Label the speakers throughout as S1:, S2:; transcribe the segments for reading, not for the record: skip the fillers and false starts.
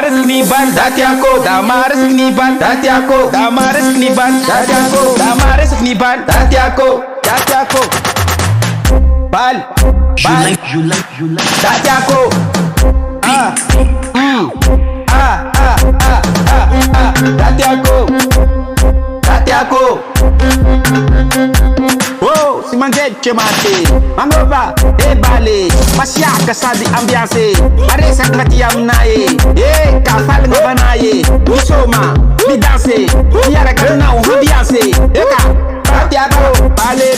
S1: Damares kniban dati ako, Damares kniban dati ako, Damares kniban dati ako, Damares kniban dati ako, dati ako. Bal, dati ako. Dati ako, dati ako. Oh, si manget kemate, mangova, bale, masyaka sa di ambiance, aresak matiyam nae, kafal ngabanaye, usoma, bidanse, yara kanau ambiance, dati ako, bale,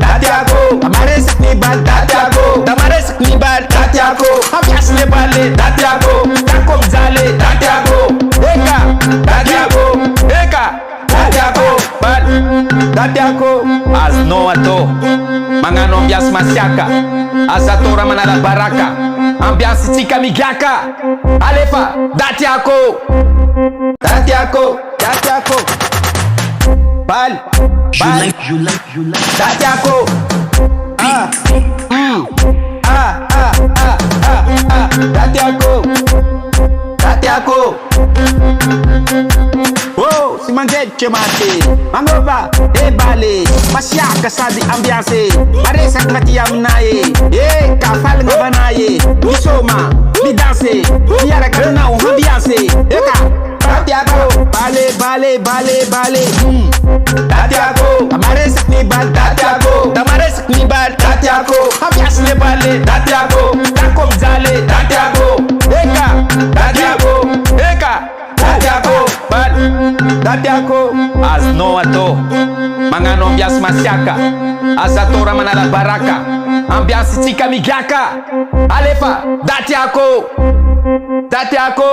S1: dati ako, amaresak ni bal, dati ako, damaresak ni bal, dati ako, ambiance ni bale, dati ako, takom zale, dati ako, dati ako, dati ako, bal, dati ako, as no ato, mga ambiance masyaka, as atora manala baraka, ambiance chika migaka, alefa, dati ako, dati ako, dati ako. Bal, dati ako. Dati ako, dati ako. Oh, si manget kemate, mangova, bale, masyaka sa di ambiance, aresak matiyam nae, kafal ngabanaye, usoma, bidanse, yara kanau ambiance, dati ako, bale, dati ako, damaresak ni bal, dati ako, damaresak ni bal, dati ako, ambiance ni bale, dati ako, takom zale, dati ako, dati ako, dati ako, bal, dati ako, as no ato, mga ambiance masyaka, as atora manala baraka, ambiance chika migaka, alefa, dati ako, dati ako.